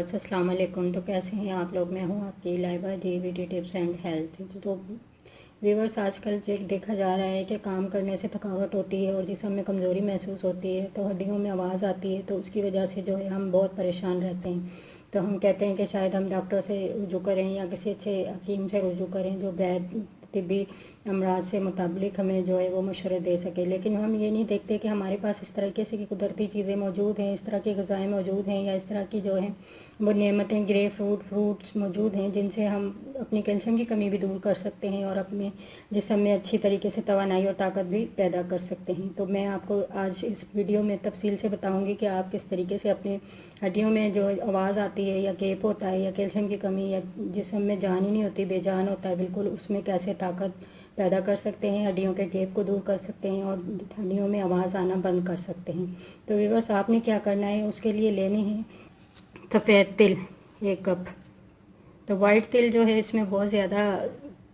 Viewers अस्सलाम वालेकुम। तो कैसे हैं आप लोग? मैं हूं आपकी लाइबा जी वीडियो टिप्स एंड हेल्थ। तो व्यूवर्स, आजकल देखा जा रहा है कि काम करने से थकावट होती है और जिस्म में कमज़ोरी महसूस होती है, तो हड्डियों में आवाज़ आती है, तो उसकी वजह से जो है हम बहुत परेशान रहते हैं। तो हम कहते हैं कि शायद हम डॉक्टर से रुजू करें या किसी अच्छे हकीम से रुजू करें जो वैद तिब्बी अमराज से मुताबिक हमें जो है वो मशवरे दे सके। लेकिन हम ये नहीं देखते कि हमारे पास इस तरीके से की कुदरती चीज़ें मौजूद हैं, इस तरह की ग़िज़ाएँ मौजूद हैं या इस तरह की जो हैं वो नेमतें ग्रे फ्रूट्स मौजूद हैं जिनसे हम अपनी कैल्शियम की कमी भी दूर कर सकते हैं और अपने जिस्म में अच्छी तरीके से तवानाई और ताकत भी पैदा कर सकते हैं। तो मैं आपको आज इस वीडियो में तफसील से बताऊंगी कि आप किस तरीके से अपने हड्डियों में जो आवाज़ आती है या गेप होता है या कैल्शियम की कमी या जिस्म में जान ही नहीं होती, बेजान होता है बिल्कुल, उसमें कैसे ताकत पैदा कर सकते हैं, हड्डियों के गेप को दूर कर सकते हैं और हड्डियों में आवाज़ आना बंद कर सकते हैं। तो व्यूअर्स, आपने क्या करना है, उसके लिए लेने हैं सफ़ेद तिल 1 कप। तो वाइट तिल जो है इसमें बहुत ज़्यादा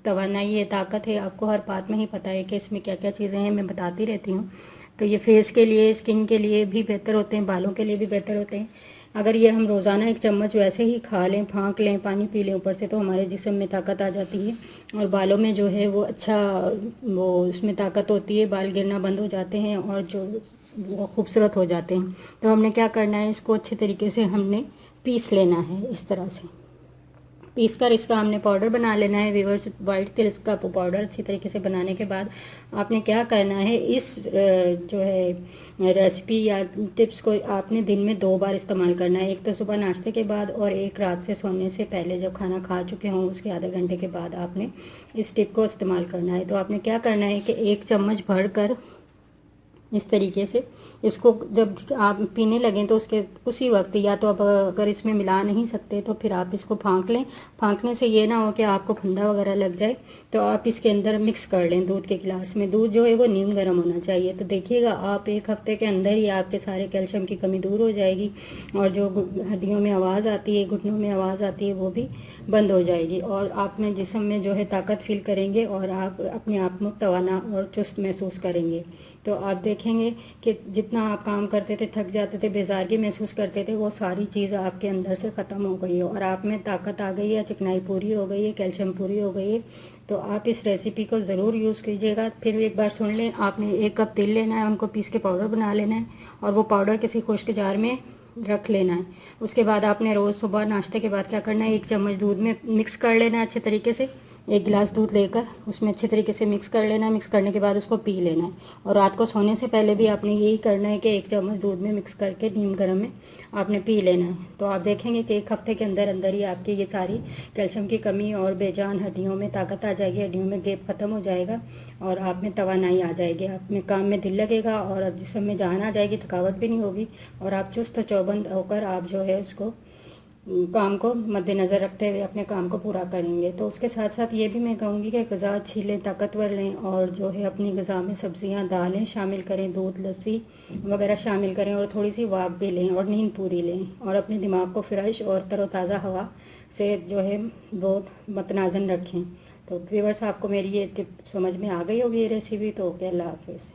तवानाई है, ताकत है। आपको हर बात में ही पता है कि इसमें क्या क्या चीज़ें हैं, मैं बताती रहती हूँ। तो ये फेस के लिए, स्किन के लिए भी बेहतर होते हैं, बालों के लिए भी बेहतर होते हैं। अगर ये हम रोज़ाना 1 चम्मच वैसे ही खा लें, फाँक लें, पानी पी लें ऊपर से, तो हमारे जिस्म में ताकत आ जाती है और बालों में जो है वो अच्छा वो उसमें ताकत होती है, बाल गिरना बंद हो जाते हैं और जो वो खूबसूरत हो जाते हैं। तो हमने क्या करना है, इसको अच्छे तरीके से हमने पीस लेना है। इस तरह से पीस कर इसका हमने पाउडर बना लेना है व्यूअर्स। वाइट तिल का पाउडर अच्छी तरीके से बनाने के बाद आपने क्या करना है, इस जो है रेसिपी या टिप्स को आपने दिन में 2 बार इस्तेमाल करना है। एक तो सुबह नाश्ते के बाद और एक रात से सोने से पहले, जब खाना खा चुके हों उसके आधे घंटे के बाद आपने इस टिप को इस्तेमाल करना है। तो आपने क्या करना है कि 1 चम्मच भर कर इस तरीके से इसको जब आप पीने लगें तो उसके उसी वक्त, या तो अब अगर इसमें मिला नहीं सकते तो फिर आप इसको फाँक लें। फाँकने से ये ना हो कि आपको फंदा वगैरह लग जाए, तो आप इसके अंदर मिक्स कर लें दूध के गिलास में। दूध जो है वो नीम गर्म होना चाहिए। तो देखिएगा आप 1 हफ्ते के अंदर ही आपके सारे कैल्शियम की कमी दूर हो जाएगी और जो हड्डियों में आवाज़ आती है, घुटनों में आवाज़ आती है, वो भी बंद हो जाएगी और आप में जिस्म में जो है ताकत फील करेंगे और आप अपने आप में तवाना और चुस्त महसूस करेंगे। तो आप देखेंगे कि जितना आप काम करते थे, थक जाते थे, बेजारगी महसूस करते थे, वो सारी चीज़ आपके अंदर से ख़त्म हो गई है और आप में ताकत आ गई है, चिकनाई पूरी हो गई है, कैल्शियम पूरी हो गई है। तो आप इस रेसिपी को ज़रूर यूज़ कीजिएगा। फिर एक बार सुन लें, आपने 1 कप तिल लेना है, उनको पीस के पाउडर बना लेना है और वो पाउडर किसी खुश्क जार में रख लेना है। उसके बाद आपने रोज़ सुबह नाश्ते के बाद क्या करना है, 1 चम्मच दूध में मिक्स कर लेना है अच्छे तरीके से। 1 गिलास दूध लेकर उसमें अच्छे तरीके से मिक्स कर लेना है। मिक्स करने के बाद उसको पी लेना है और रात को सोने से पहले भी आपने यही करना है कि 1 चम्मच दूध में मिक्स करके नीम गर्म में आपने पी लेना है। तो आप देखेंगे कि 1 हफ्ते के अंदर अंदर ही आपकी ये सारी कैल्शियम की कमी और बेजान हड्डियों में ताकत आ जाएगी, हड्डियों में गेप ख़त्म हो जाएगा और आप में तवानाई आ जाएगी, आप में काम में दिल लगेगा और जिस्म में जान आ जाएगी, थकावट भी नहीं होगी और आप चुस्त चौबंद होकर आप जो है उसको काम को मद्देनज़र रखते हुए अपने काम को पूरा करेंगे। तो उसके साथ साथ ये भी मैं कहूँगी कि ग़िज़ा अच्छी लें, ताकतवर लें और जो है अपनी ग़िज़ा में सब्ज़ियाँ, दालें शामिल करें, दूध, लस्सी वगैरह शामिल करें और थोड़ी सी वॉक भी लें और नींद पूरी लें और अपने दिमाग को फ्रेश और तरोताज़ा हवा से जो है बहुत मतनाज़न रखें। तो व्यूअर्स, आपको मेरी ये टिप समझ में आ गई होगी ये रेसिपी। तो ओके, अल्लाह हाफ़िज़।